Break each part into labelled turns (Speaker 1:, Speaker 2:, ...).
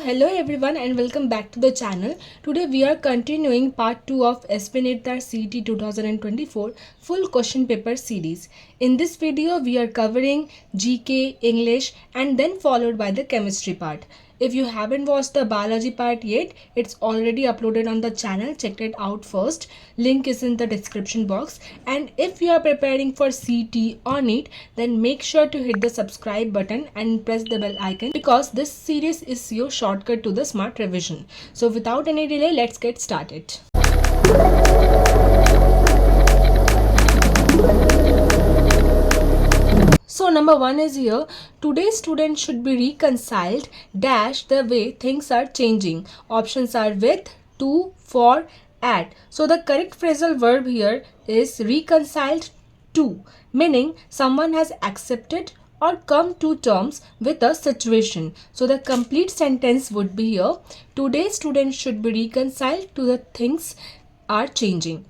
Speaker 1: Hello everyone and welcome back to the channel. Today we are continuing part 2 of Svnirtar Cet 2024 full question paper series. In this video we are covering GK, English and then followed by the chemistry part. If you haven't watched the biology part yet, it's already uploaded on the channel. Check it out first. Link is in the description box. And if you are preparing for CT or NEET, then make sure to hit the subscribe button and press the bell icon because this series is your shortcut to the smart revision. So without any delay, let's get started. So number 1 is here. Today's students should be reconciled dash the way things are changing. Options are with, to, for, at. So the correct phrasal verb here is reconciled to, meaning someone has accepted or come to terms with a situation. So the complete sentence would be here. Today's students should be reconciled to the things are changing.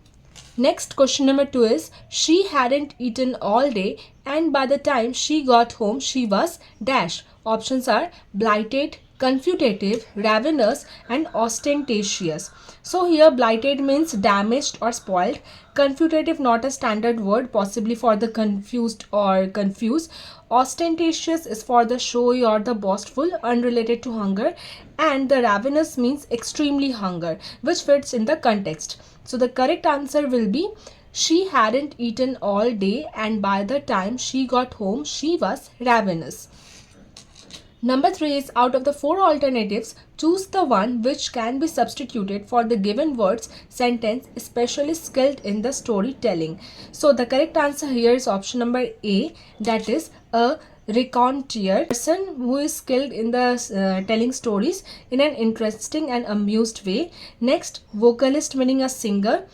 Speaker 1: Next question number 2 is she hadn't eaten all day and by the time she got home she was dash. Options are blighted, confutative, ravenous and ostentatious. So here blighted means damaged or spoiled. Confutative, not a standard word, possibly for the confused or confused. Ostentatious is for the showy or the boastful, unrelated to hunger. And the ravenous means extremely hunger, which fits in the context. So the correct answer will be she hadn't eaten all day and by the time she got home she was ravenous. Number 3 is out of the 4 alternatives, choose the one which can be substituted for the given words sentence especially skilled in the storytelling. So the correct answer here is option number A, that is a raconteur, person who is skilled in the telling stories in an interesting and amused way. Next, vocalist meaning a singer.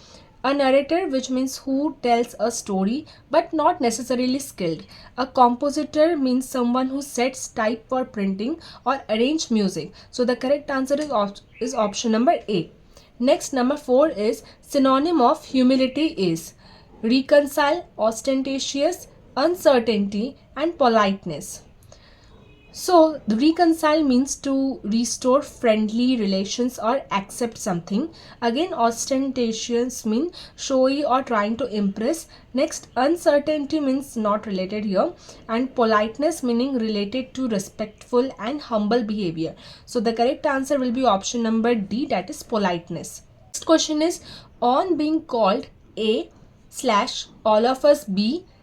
Speaker 1: A narrator, which means who tells a story but not necessarily skilled. A compositor means someone who sets type for printing or arrange music. So the correct answer is option number A. Next, number 4 is synonym of humility is reconcile, ostentatious, uncertainty and politeness. So the reconcile means to restore friendly relations or accept something. Again, ostentatious means showy or trying to impress. Next, uncertainty means not related here, and politeness meaning related to respectful and humble behavior. So the correct answer will be option number D, that is politeness. Next question is on being called A / all of us B /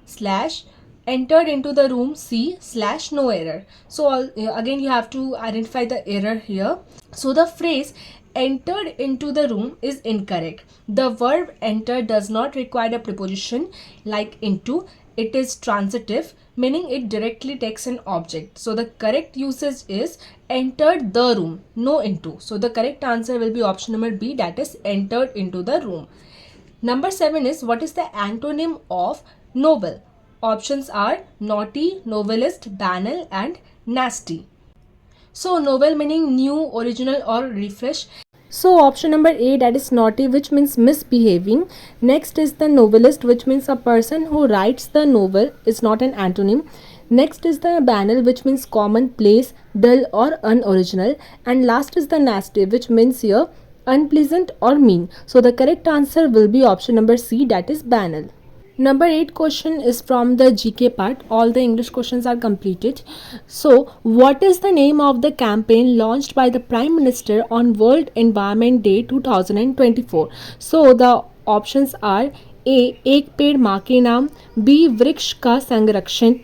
Speaker 1: entered into the room C / no error. So again you have to identify the error here. So the phrase entered into the room is incorrect. The verb enter does not require a preposition like into. It is transitive, meaning it directly takes an object. So the correct usage is entered the room, no into. So the correct answer will be option number B, that is entered into the room. Number 7 is what is the antonym of novel? Options are naughty, novelist, banal and nasty. So novel meaning new, original or refresh. So option number A, that is naughty, which means misbehaving. Next is the novelist, which means a person who writes the novel, is not an antonym. Next is the banal, which means commonplace, dull or unoriginal. And last is the nasty, which means here unpleasant or mean. So the correct answer will be option number C, that is banal. Number 8 question is from the GK part. All the English questions are completed. So, what is the name of the campaign launched by the Prime Minister on World Environment Day 2024? So, the options are A. एक पेड़ माँ के नाम, B. वृक्ष का संरक्षण,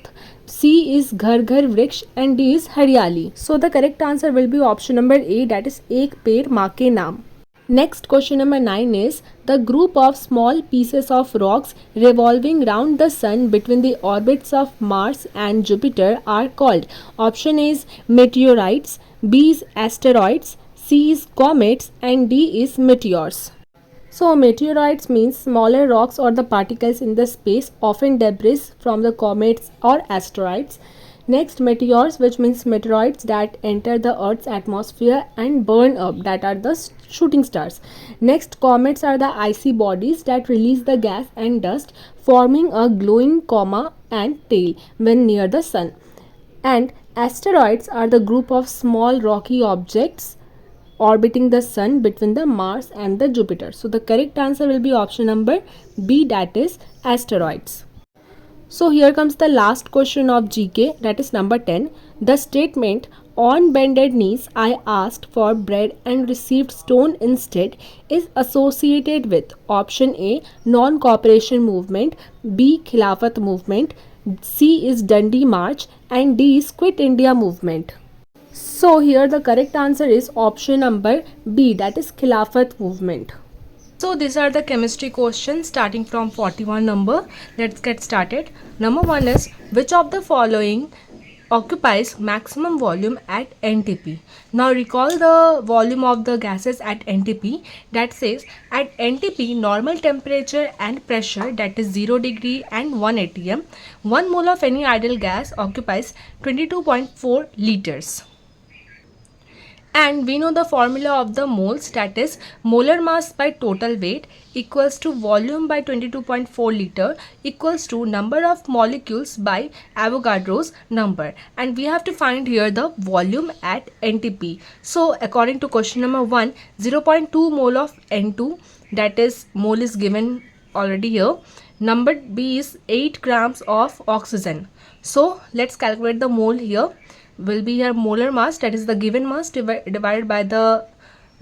Speaker 1: C is घर घर वृक्ष and D is हरियाली. So, the correct answer will be option number A, that is एक पेड़ माँ के नाम. Next question number 9 is the group of small pieces of rocks revolving round the sun between the orbits of Mars and Jupiter are called. Option A is meteorites, B is asteroids, C is comets and D is meteors. So meteorites means smaller rocks or the particles in the space, often debris from the comets or asteroids. Next, meteors, which means meteoroids that enter the Earth's atmosphere and burn up, that are the shooting stars. Next, comets are the icy bodies that release the gas and dust, forming a glowing coma and tail when near the sun. And Asteroids are the group of small rocky objects orbiting the sun between the Mars and the Jupiter. So the correct answer will be option number B, that is asteroids. So here comes the last question of GK, that is number 10. The statement on bended knees I asked for bread and received stone instead is associated with option A, non-cooperation movement, B, Khilafat movement, C is Dundee March, and D is Quit India movement. So here the correct answer is option number B, that is Khilafat movement. So these are the chemistry questions starting from 41 number. Let's get started. Number 1 is, which of the following occupies maximum volume at NTP? Now recall the volume of the gases at NTP. That says at NTP normal temperature and pressure, that is 0 degree and 1 atm, 1 mole of any ideal gas occupies 22.4 liters. And we know the formula of the moles, that is molar mass by total weight equals to volume by 22.4 liter equals to number of molecules by Avogadro's number. And we have to find here the volume at NTP. So according to question number 1, 0.2 mole of N2, that is mole is given already here. Number B is 8 grams of oxygen. So let's calculate the mole here. Will be here molar mass, that is the given mass divided by the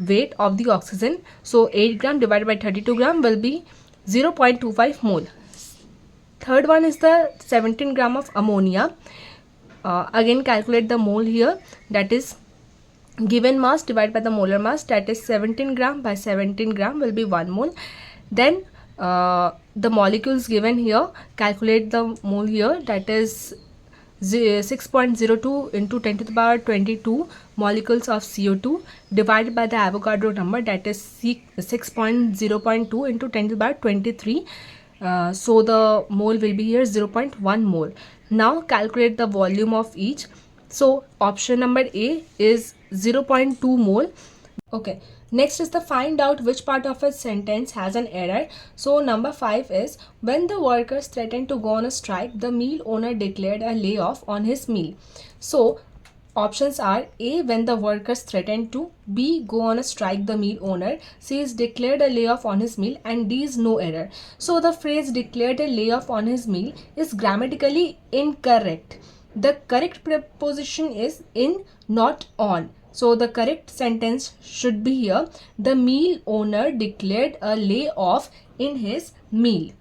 Speaker 1: weight of the oxygen. So 8 gram divided by 32 gram will be 0.25 mole. Third one is the 17 gram of ammonia. Again calculate the mole here, that is given mass divided by the molar mass, that is 17 gram by 17 gram will be 1 mole. Then the molecules given here, calculate the mole here, that is 6.02 into 10 to the power 22 molecules of CO2 divided by the Avogadro number, that is 6.0.2 into 10 to the power 23. So the mole will be here 0.1 mole. Now calculate the volume of each. So option number A is 0.2 mole. Okay. Next is the find out which part of a sentence has an error. So number 5 is, when the workers threatened to go on a strike, the mill owner declared a layoff on his mill. So options are A, when the workers threatened to, B, go on a strike the mill owner, C is declared a layoff on his mill, and D is no error. So the phrase declared a layoff on his mill is grammatically incorrect. The correct preposition is in, not on. So the correct sentence should be here, the mill owner declared a layoff in his mill.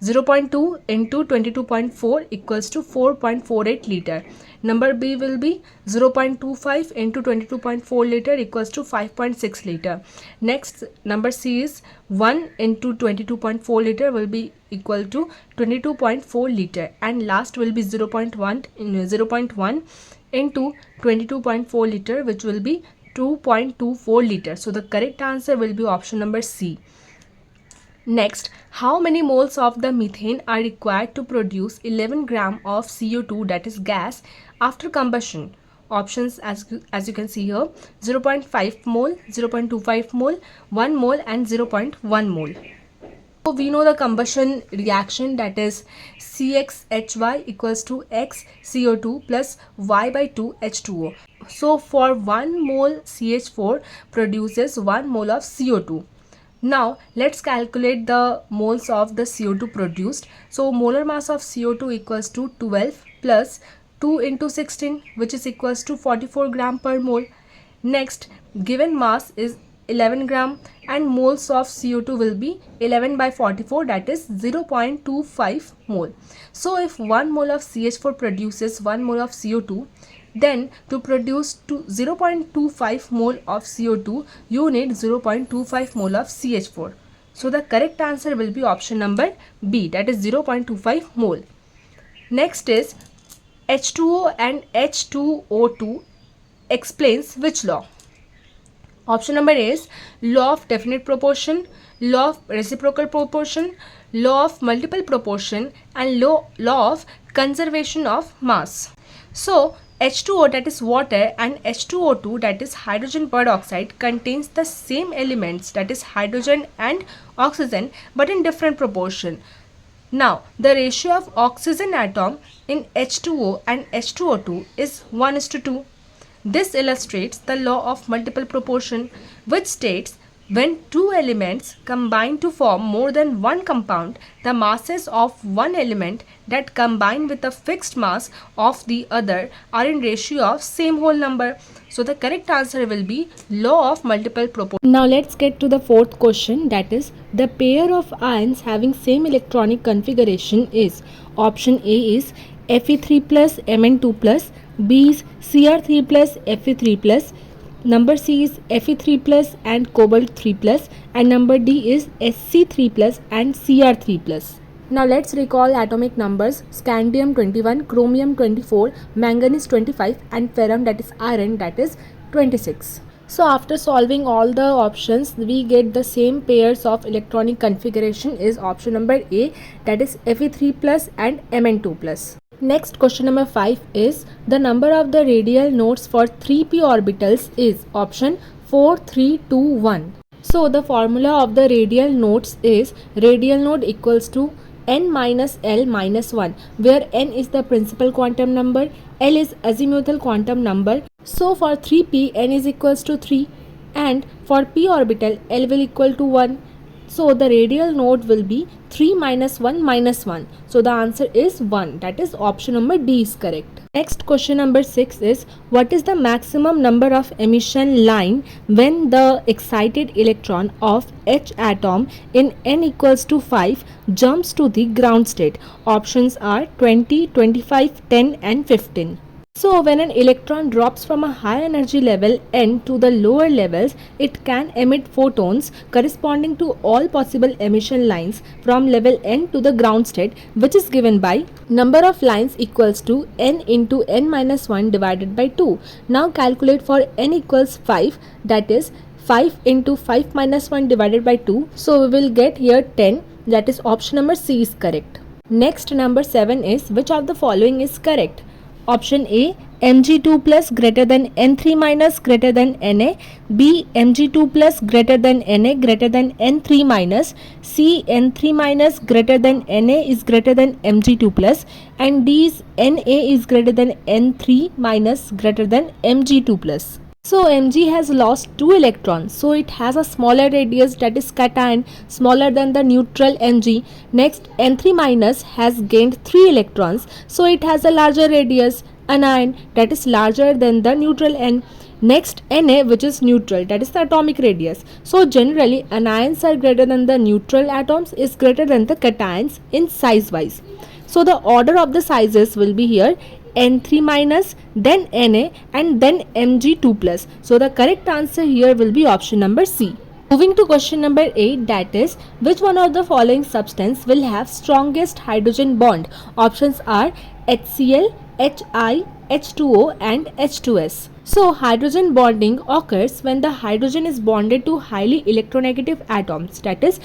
Speaker 1: 0.2 into 22.4 equals to 4.48 liter. Number B will be 0.25 into 22.4 liter equals to 5.6 liter. Next, number C is 1 into 22.4 liter will be equal to 22.4 liter. And last will be 0.1 into 22.4 liter, which will be 2.24 liter. So the correct answer will be option number C. Next, how many moles of the methane are required to produce 11 gram of CO2, that is gas, after combustion? Options as you can see here, 0.5 mole, 0.25 mole, 1 mole and 0.1 mole. So we know the combustion reaction, that is CXHY equals to X CO2 plus Y by 2 H2O. So for 1 mole CH4 produces 1 mole of CO2. Now let's calculate the moles of the CO2 produced. So molar mass of CO2 equals to 12 plus 2 into 16, which is equals to 44 gram per mole. Next, given mass is 11 gram and moles of CO2 will be 11 by 44, that is 0.25 mole. So if 1 mole of CH4 produces 1 mole of CO2, then to produce 0.25 mole of CO2, you need 0.25 mole of CH4. So the correct answer will be option number B, that is 0.25 mole. Next is H2O and H2O2 explains which law? Option number A is law of definite proportion, law of reciprocal proportion, law of multiple proportion, and law of conservation of mass. So H2O, that is water, and H2O2, that is hydrogen peroxide, contains the same elements, that is hydrogen and oxygen, but in different proportion. Now, the ratio of oxygen atom in H2O and H2O2 is 1:2. This illustrates the law of multiple proportion, which states when two elements combine to form more than one compound, the masses of one element that combine with a fixed mass of the other are in ratio of same whole number. So the correct answer will be law of multiple proportion. Now let's get to the fourth question, that is the pair of ions having same electronic configuration is option A is Fe3 plus Mn2 plus, B is Cr3 plus Fe3 plus, number C is Fe3 plus and cobalt 3 plus, and number D is Sc3 plus and Cr3 plus. Now let's recall atomic numbers: scandium 21, chromium 24, manganese 25 and ferrum, that is iron, that is 26. So after solving all the options, we get the same pairs of electronic configuration is option number A, that is Fe3 plus and Mn2 plus. Next, question number 5 is the number of the radial nodes for 3p orbitals is option 4, 3, 2, 1. So the formula of the radial nodes is radial node equals to n minus L minus 1, where n is the principal quantum number, L is azimuthal quantum number. So for 3p, n is equals to 3, and for p orbital, L will equal to 1. So the radial node will be 3 minus 1 minus 1. So the answer is 1. That is option number D is correct. Next, question number 6 is what is the maximum number of emission line when the excited electron of H atom in n equals to 5 jumps to the ground state? Options are 20, 25, 10 and 15. So when an electron drops from a high energy level n to the lower levels, it can emit photons corresponding to all possible emission lines from level n to the ground state, which is given by number of lines equals to n into n minus 1 divided by 2. Now calculate for n equals 5, that is 5 into 5 minus 1 divided by 2. So we will get here 10, that is option number C is correct. Next, number 7 is which of the following is correct? Option A, Mg2 plus greater than N3 minus greater than Na, B, Mg2 plus greater than Na greater than N3 minus, C, N3 minus greater than Na is greater than Mg2 plus, and D is Na is greater than N3 minus greater than Mg2 plus. So Mg has lost 2 electrons, so it has a smaller radius, that is cation, smaller than the neutral Mg. Next, N3 minus has gained 3 electrons, so it has a larger radius, anion, that is larger than the neutral N. Next, Na, which is neutral, that is the atomic radius. So generally anions are greater than the neutral atoms is greater than the cations in size wise. So the order of the sizes will be here N3 minus, then Na and then Mg2 plus. So the correct answer here will be option number C. Moving to question number 8, that is which one of the following substance will have strongest hydrogen bond? Options are HCl, Hi, H2O and H2S. So hydrogen bonding occurs when the hydrogen is bonded to highly electronegative atoms, that is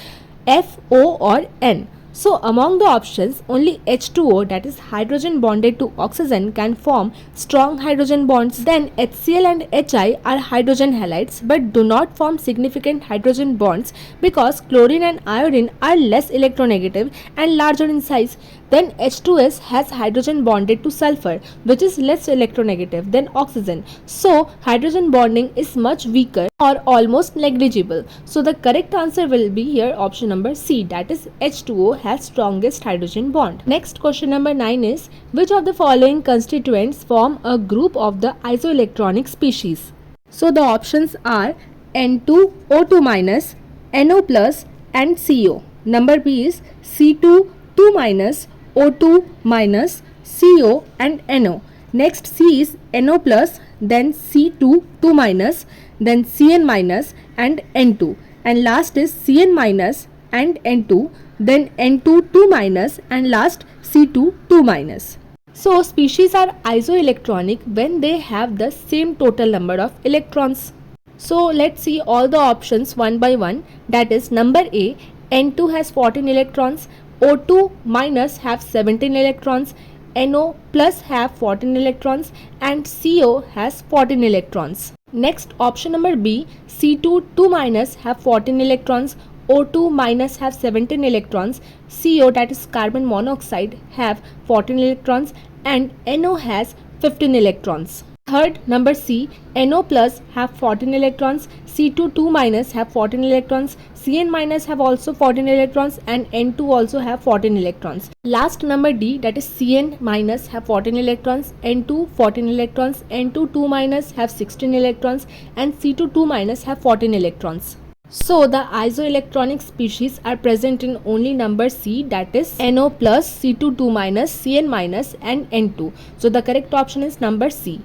Speaker 1: F, O or N. So among the options, only H2O, that is hydrogen bonded to oxygen, can form strong hydrogen bonds. Then HCl and Hi are hydrogen halides but do not form significant hydrogen bonds because chlorine and iodine are less electronegative and larger in size. Then H2S has hydrogen bonded to sulfur, which is less electronegative than oxygen. So hydrogen bonding is much weaker or almost negligible. So the correct answer will be here option number C, that is H2O has strongest hydrogen bond. Next, question number 9 is which of the following constituents form a group of the isoelectronic species? So the options are N2, O2 minus, NO plus and CO. Number B is C2, 2 minus, O2 minus, CO and NO. Next, C is NO plus, then C2, 2 minus, then Cn minus and N2. And last is Cn minus and N2, then N2, 2 minus and last C2, 2 minus. So species are isoelectronic when they have the same total number of electrons. So let's see all the options one by one. That is number A, N2 has 14 electrons, O2 minus have 17 electrons, NO plus have 14 electrons and CO has 14 electrons. Next, option number B, C2, 2 minus have 14 electrons, O2 minus have 17 electrons, CO, that is carbon monoxide, have 14 electrons, and NO has 15 electrons. Third, number C, NO plus have 14 electrons, C2 2 minus have 14 electrons, Cn minus have also 14 electrons, and N2 also have 14 electrons. Last, number D, that is Cn minus have 14 electrons, N2 14 electrons, N2 2 minus have 16 electrons, and C2 2 minus have 14 electrons. So the isoelectronic species are present in only number C, that is NO plus, C2 2 minus, Cn minus, and N2. So the correct option is number C.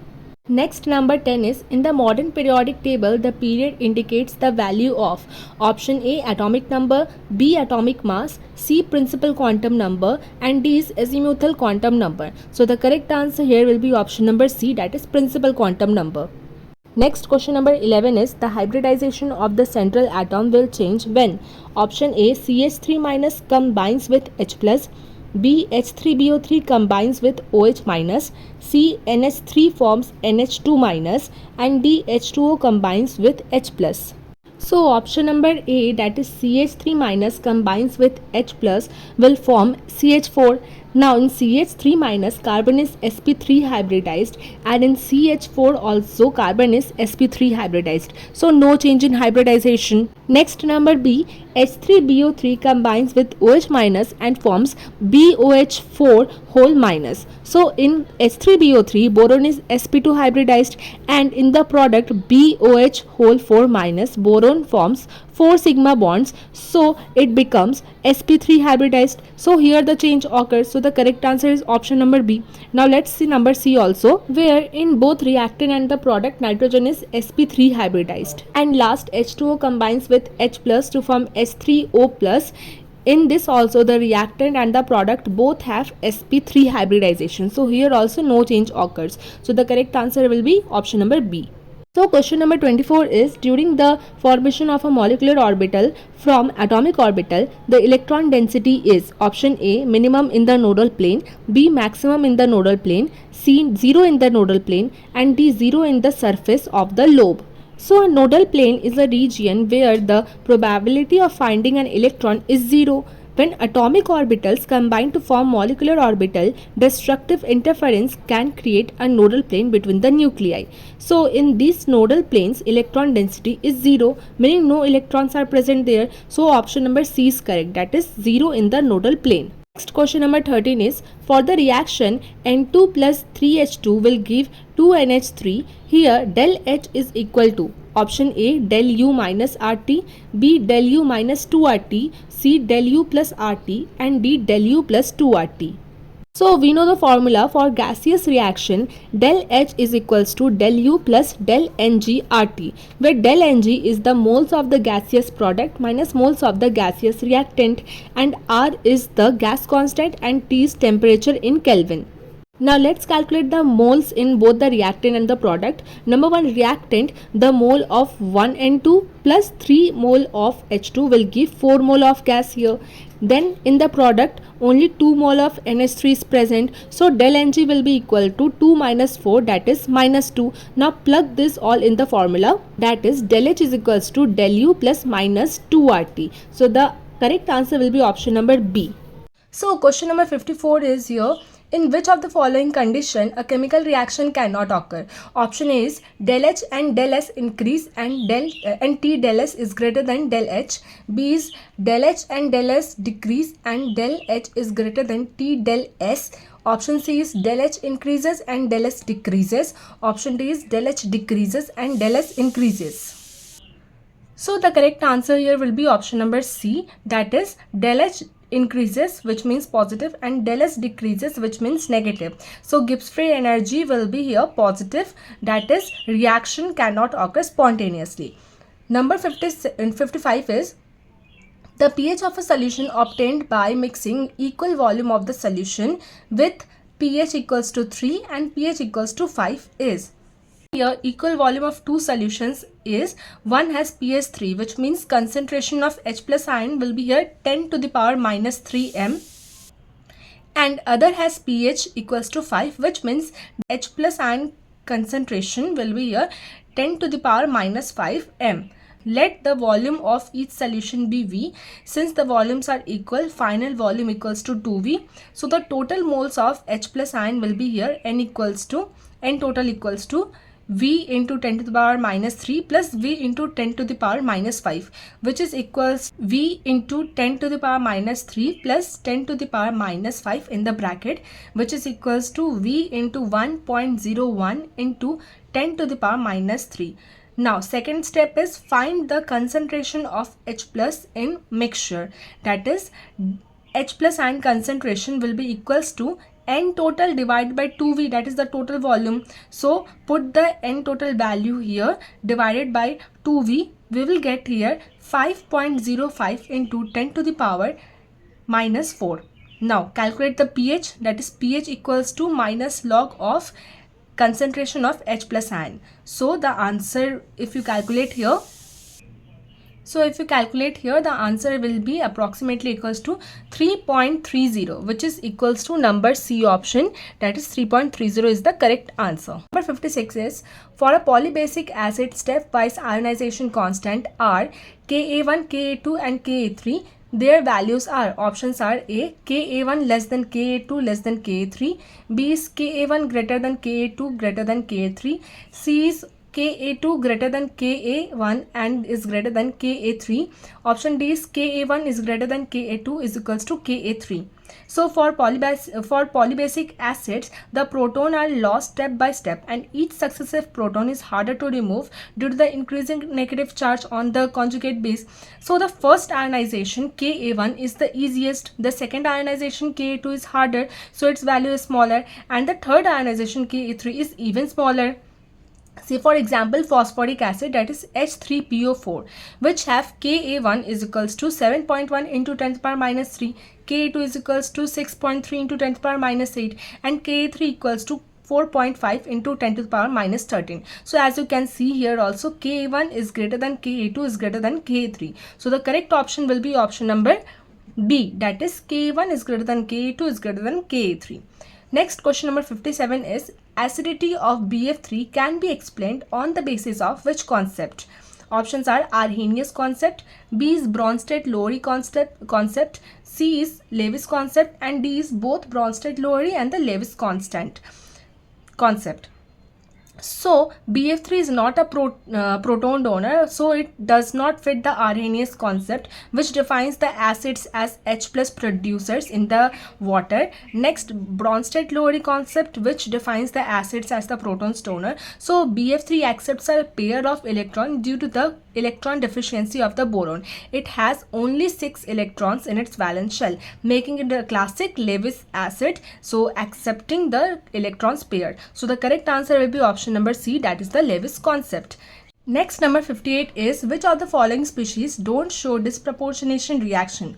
Speaker 1: Next, number 10 is, in the modern periodic table, the period indicates the value of option A atomic number, B atomic mass, C principal quantum number, and D is azimuthal quantum number. So the correct answer here will be option number C, that is principal quantum number. Next, question number 11 is, the hybridization of the central atom will change when option A CH3 minus combines with H plus, B H3BO3 combines with OH minus, C NH3 forms NH2 minus, and D H2O combines with H plus. So option number A, that is CH3 minus combines with H plus, will form CH4. Now in CH3 minus, carbon is sp3 hybridized, and in CH4 also carbon is sp3 hybridized. So no change in hybridization. Next, number B, H3BO3 combines with OH minus and forms BOH4 whole minus. So in H3BO3, boron is sp2 hybridized, and in the product BOH whole 4 minus, boron forms 4 sigma bonds, so it becomes sp3 hybridized. So here the change occurs. So the correct answer is option number B. Now let's see number C also, where in both reactant and the product nitrogen is sp3 hybridized. And last, H2O combines with H plus to form H3O plus. In this also, the reactant and the product both have sp3 hybridization. So here also no change occurs. So the correct answer will be option number B. So question number 24 is, during the formation of a molecular orbital from atomic orbital, the electron density is option A minimum in the nodal plane, B maximum in the nodal plane, C 0 in the nodal plane, and D 0 in the surface of the lobe. So a nodal plane is a region where the probability of finding an electron is 0. When atomic orbitals combine to form molecular orbital, destructive interference can create a nodal plane between the nuclei. So in these nodal planes, electron density is 0, meaning no electrons are present there. So option number C is correct, that is 0 in the nodal plane. Next, question number 13 is, for the reaction N2 plus 3H2 will give 2NH3. Here del H is equal to option A del U minus RT, B del U minus 2RT, C del U plus RT, and D del U plus 2RT. So we know the formula for gaseous reaction, del H is equals to del U plus del Ng RT, where del Ng is the moles of the gaseous product minus moles of the gaseous reactant, and R is the gas constant and T is temperature in Kelvin. Now let's calculate the moles in both the reactant and the product. Number 1, reactant, the mole of 1N2 plus 3 mole of H2 will give 4 mole of gas here. Then in the product only 2 mole of NH3 is present, so del Ng will be equal to 2 minus 4, that is minus 2. Now plug this all in the formula, that is del H is equals to del U plus minus 2RT. So the correct answer will be option number B. So question number 54 is here, in which of the following condition a chemical reaction cannot occur? Option A is del H and del S increase and T del S is greater than del H. B is del H and del S decrease and del H is greater than T del S. Option C is del H increases and del S decreases. Option D is del H decreases and del S increases. So the correct answer here will be option number C, that is del H increases, which means positive, and del S decreases, which means negative. So Gibbs free energy will be here positive, that is reaction cannot occur spontaneously. Number 55 is, the pH of a solution obtained by mixing equal volume of the solution with pH equals to 3 and pH equals to 5 is. Here equal volume of two solutions is, one has pH 3, which means concentration of H plus ion will be here 10 to the power minus 3 m, and other has pH equals to 5, which means H plus ion concentration will be here 10 to the power minus 5 m. Let the volume of each solution be V. Since the volumes are equal, final volume equals to 2V. So the total moles of H plus ion will be here, N total equals to V into 10 to the power minus 3 plus V into 10 to the power minus 5, which is equals V into 10 to the power minus 3 plus 10 to the power minus 5 in the bracket, which is equals to V into 1.01 into 10 to the power minus 3. Now second step is find the concentration of H plus in mixture. That is, H plus ion concentration will be equals to N total divided by 2V, that is the total volume. So put the N total value here divided by 2V. We will get here 5.05 into 10 to the power minus 4. Now calculate the pH, that is pH equals to minus log of concentration of H plus ion. So the answer, if you calculate here, the answer will be approximately equals to 3.30, which is equals to number C option, that is 3.30 is the correct answer. Number 56 is, for a polybasic acid stepwise ionization constant are Ka1, Ka2 and Ka3. Their values are, options are A, Ka1 less than Ka2 less than Ka3, B is Ka1 greater than Ka2 greater than Ka3, C is Ka2 greater than Ka1 and is greater than Ka3. Option D is Ka1 is greater than Ka2 is equals to Ka3. So for polybasic acids, the proton are lost step by step and each successive proton is harder to remove due to the increasing negative charge on the conjugate base. So the first ionization Ka1 is the easiest, the second ionization Ka2 is harder, so its value is smaller, and the third ionization Ka3 is even smaller. See, for example, phosphoric acid, that is H3PO4, which have Ka1 is equals to 7.1 into 10 to the power minus 3, Ka2 is equals to 6.3 into 10 to the power minus 8, and Ka3 equals to 4.5 into 10 to the power minus 13. So as you can see here also, Ka1 is greater than Ka2 is greater than Ka3. So the correct option will be option number B, that is Ka1 is greater than Ka2 is greater than Ka3. Next, question number 57 is, acidity of BF3 can be explained on the basis of which concept? Options are Arrhenius concept, B is Bronsted-Lowry concept, C is Lewis concept, and D is both Bronsted-Lowry and the Lewis concept. So BF3 is not a proton donor, so it does not fit the Arrhenius concept, which defines the acids as H plus producers in the water. Next, Bronsted-Lowry concept, which defines the acids as the protons donor. So BF3 accepts a pair of electron due to the electron deficiency of the boron. It has only 6 electrons in its valence shell, making it a classic Lewis acid, so accepting the electrons paired. So the correct answer will be option number C, that is the Lewis concept. Next, number 58 is, which of the following species don't show disproportionation reaction?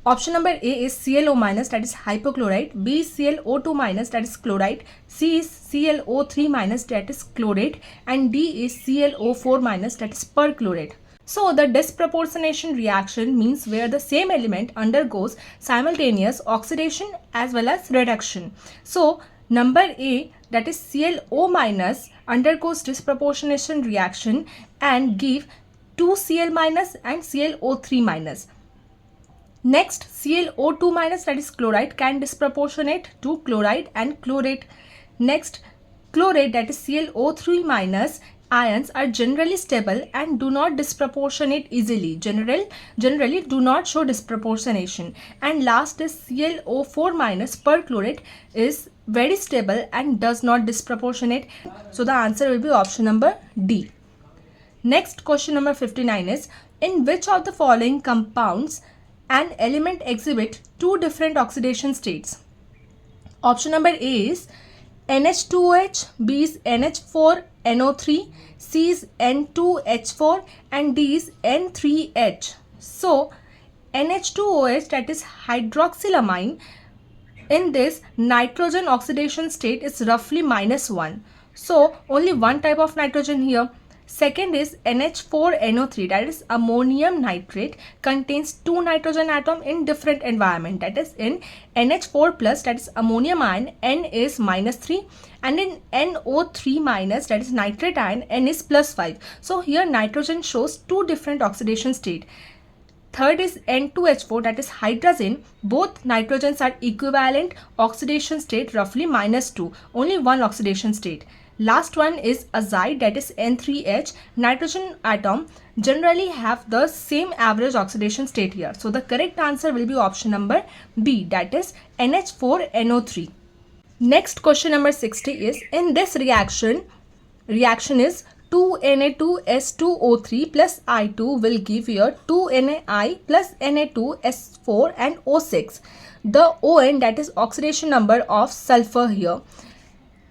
Speaker 1: Option number A is ClO minus, that is hypochlorite, B is ClO2 minus, that is chloride, C is ClO3 minus, that is chlorate, and D is ClO4 minus, that is perchlorate. So the disproportionation reaction means where the same element undergoes simultaneous oxidation as well as reduction. So number A, that is ClO minus, undergoes disproportionation reaction and give 2Cl minus and ClO3 minus. Next, ClO2 minus, that is chloride, can disproportionate to chloride and chlorate. Next, chlorate, that is ClO3 minus, ions are generally stable and do not disproportionate easily. Generally do not show disproportionation. And last is ClO4 minus, perchlorate, is very stable and does not disproportionate. So the answer will be option number D. Next, question number 59 is, in which of the following compounds an element exhibit two different oxidation states? Option number A is NH2OH, B is NH4NO3, C is N2H4, and D is N3H. So NH2OH, that is hydroxylamine, in this nitrogen oxidation state is roughly -1. So only one type of nitrogen here. Second is NH4NO3, that is ammonium nitrate, contains 2 nitrogen atom in different environment. That is in NH4 plus, that is ammonium ion, N is -3, and in NO3 minus, that is nitrate ion, N is +5. So here nitrogen shows 2 different oxidation state. Third is N2H4, that is hydrazine. Both nitrogens are equivalent oxidation state, roughly -2. Only one oxidation state. Last one is azide, that is N3H. Nitrogen atom generally have the same average oxidation state here. So the correct answer will be option number B, that is NH4NO3. Next question number 60 is, in this reaction is 2Na2S2O3 plus I2 will give here 2NaI plus Na2S4 and O6. The ON, that is oxidation number of sulfur here.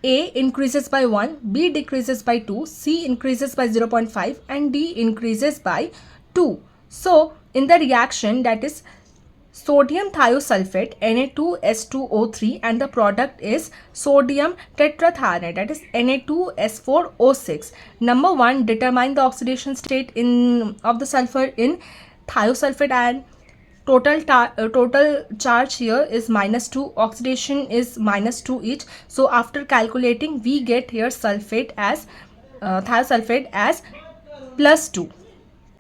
Speaker 1: A increases by 1, B decreases by 2, C increases by 0.5 and D increases by 2. So in the reaction, that is sodium thiosulfate Na2S2O3 and the product is sodium tetrathionate, that is Na2S4O6. Number 1, determine the oxidation state of the sulfur in thiosulfate ion. Total charge here is -2, oxidation is -2 each. So after calculating, we get here sulfate as thiosulfate as +2.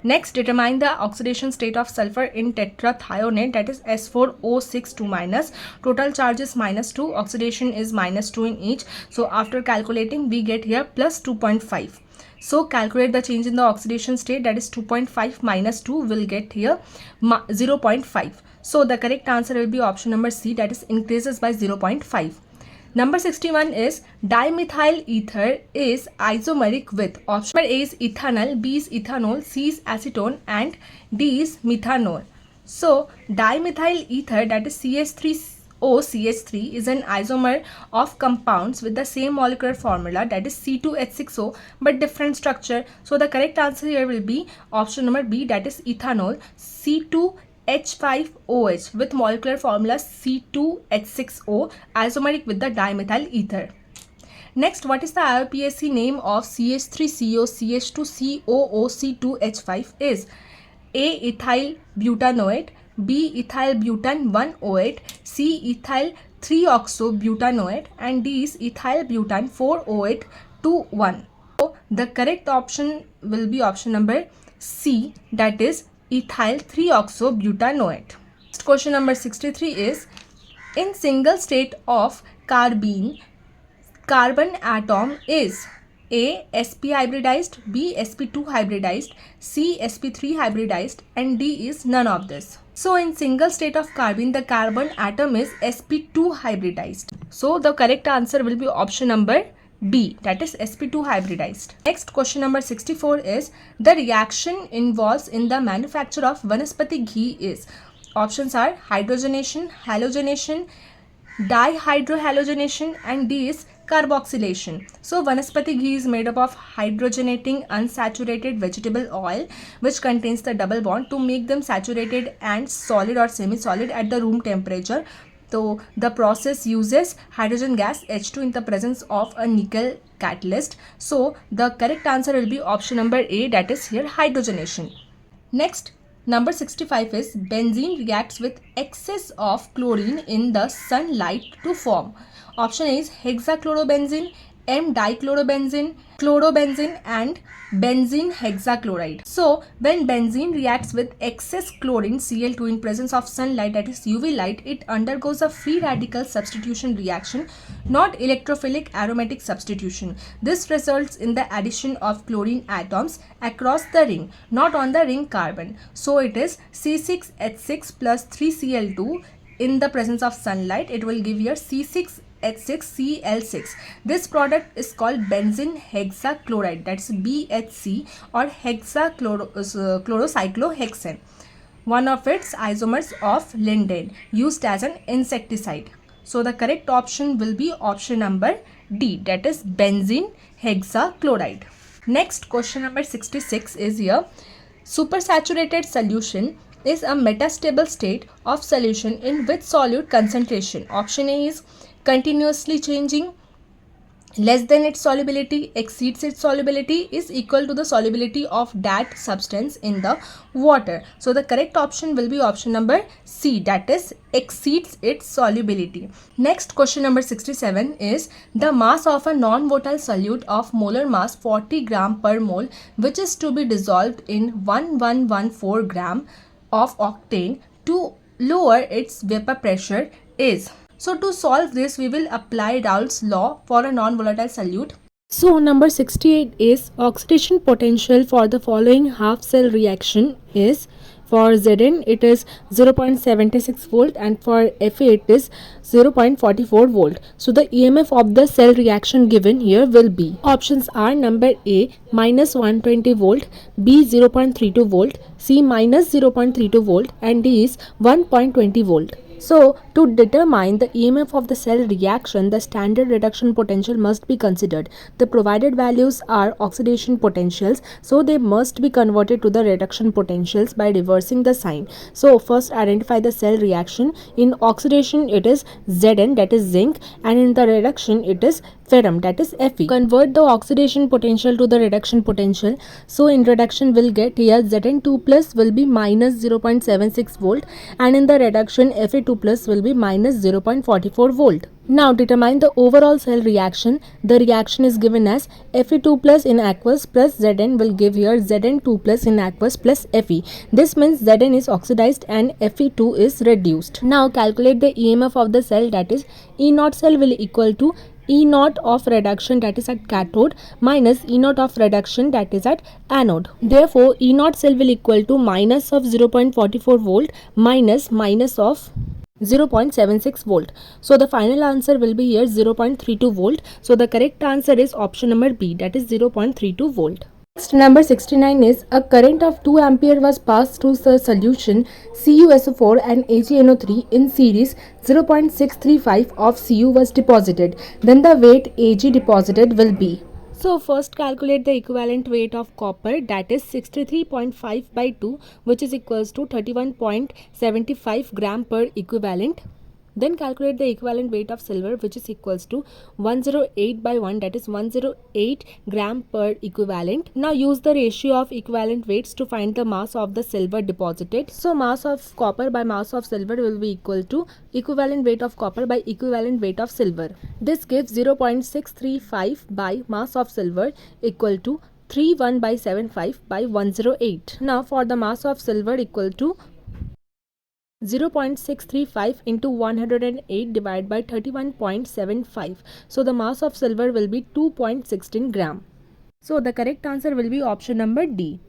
Speaker 1: Next, determine the oxidation state of sulfur in tetrathionate, that is S4O6 2-. Total charge is -2, oxidation is -2 in each. So after calculating, we get here +2.5. So calculate the change in the oxidation state, that is 2.5 minus 2 will get here 0.5. So the correct answer will be option number C, that is increases by 0.5. Number 61 is dimethyl ether is isomeric with, option number A is ethanol, B is ethanol, C is acetone and D is methanol. So dimethyl ether, that is CH3OCH3, is an isomer of compounds with the same molecular formula, that is C2H6O, but different structure. So the correct answer here will be option number B, that is ethanol, C2H5OH with molecular formula C2H6O, isomeric with the dimethyl ether. Next, what is the IUPAC name of CH3COCH2COOC2H5 is? A. Ethyl butanoate, B. Ethyl butan 1-OAte, C. Ethyl 3-oxo-butanoate and D is ethyl butan 4-OAte 2-1. So the correct option will be option number C, that is ethyl 3-oxo-butanoate. Next, question number 63 is, in single state of carbene, carbon atom is A. sp hybridized, B. sp2 hybridized, C. sp3 hybridized and D is none of this. So in single state of carbene, the carbon atom is sp2 hybridized. So the correct answer will be option number B, that is sp2 hybridized. Next, question number 64 is, the reaction involves in the manufacture of vanaspati ghee is? Options are hydrogenation, halogenation, dihydrohalogenation and D is carboxylation. So vanaspati ghee is made up of hydrogenating unsaturated vegetable oil which contains the double bond to make them saturated and solid or semi-solid at the room temperature. So the process uses hydrogen gas H2 in the presence of a nickel catalyst. So the correct answer will be option number A, that is here hydrogenation. Next, number 65 is, benzene reacts with excess of chlorine in the sunlight to form. Option A is hexachlorobenzene, M-dichlorobenzene, chlorobenzene and benzene hexachloride. So when benzene reacts with excess chlorine Cl2 in presence of sunlight, that is UV light, it undergoes a free radical substitution reaction, not electrophilic aromatic substitution. This results in the addition of chlorine atoms across the ring, not on the ring carbon. So it is C6H6 plus 3Cl2 in the presence of sunlight. It will give here C6H6Cl6. This product is called benzene hexachloride, that's BHC or hexachlorocyclohexane, one of its isomers of linden, used as an insecticide. So the correct option will be option number D, that is benzene hexachloride. Next, question number 66 is here, supersaturated solution is a metastable state of solution in which solute concentration. Option A is continuously changing, less than its solubility, exceeds its solubility, is equal to the solubility of that substance in the water. So the correct option will be option number C, that is exceeds its solubility. Next, question number 67 is the mass of a non-volatile solute of molar mass 40 gram per mole, which is to be dissolved in 1114 gram of octane to lower its vapor pressure is. So to solve this, we will apply Raoult's law for a non-volatile solute. So number 68 is oxidation potential for the following half cell reaction is, for Zn it is 0.76 volt and for Fa it is 0.44 volt. So the EMF of the cell reaction given here will be, options are number A minus 120 volt, B 0.32 volt, C minus 0.32 volt and D is 1.20 volt. So, to determine the EMF of the cell reaction, the standard reduction potential must be considered. The provided values are oxidation potentials, so they must be converted to the reduction potentials by reversing the sign. So, first identify the cell reaction. In oxidation, it is Zn, that is zinc, and in the reduction, it is ferrum, that is Fe. Convert the oxidation potential to the reduction potential. So, in reduction, we'll get here Zn2 plus will be minus 0.76 volt, and in the reduction, Fe2 plus will be minus 0.44 volt. Now determine the overall cell reaction. The reaction is given as Fe2 plus in aqueous plus Zn will give here Zn2 plus in aqueous plus Fe. This means Zn is oxidized and Fe2 is reduced. Now calculate the EMF of the cell, that is E naught cell will equal to E naught of reduction, that is at cathode, minus E naught of reduction, that is at anode. Therefore E naught cell will equal to minus of 0.44 volt minus of 0.76 volt. So the final answer will be here 0.32 volt. So the correct answer is option number B, that is 0.32 volt. Next, number 69 is a current of 2 ampere was passed through the solution CuSO4 and AgNO3 in series. 0.635 of Cu was deposited. Then the weight Ag deposited will be. So first calculate the equivalent weight of copper, that is 63.5 by 2, which is equals to 31.75 gram per equivalent. Then calculate the equivalent weight of silver, which is equals to 108 by 1, that is 108 gram per equivalent. Now use the ratio of equivalent weights to find the mass of the silver deposited. So mass of copper by mass of silver will be equal to equivalent weight of copper by equivalent weight of silver. This gives 0.635 by mass of silver equal to 31 by 75 by 108. Now for the mass of silver equal to 0.635 into 108 divided by 31.75. So the mass of silver will be 2.16 gram. So the correct answer will be option number D.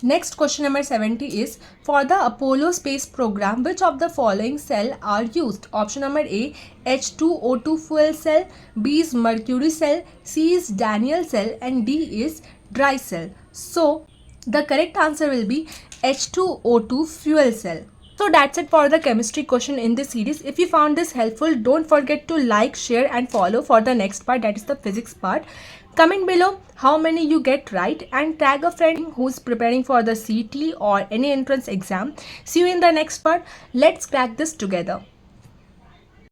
Speaker 1: Next, question number 70 is, for the Apollo space program, which of the following cell are used? Option number A, H2O2 fuel cell, B is mercury cell, C is Daniell cell and D is dry cell. So the correct answer will be H2O2 fuel cell. So that's it for the chemistry question in this series. If you found this helpful, don't forget to like, share and follow for the next part, that is the physics part. Comment below how many you get right and tag a friend who's preparing for the CT or any entrance exam. See you in the next part. Let's crack this together.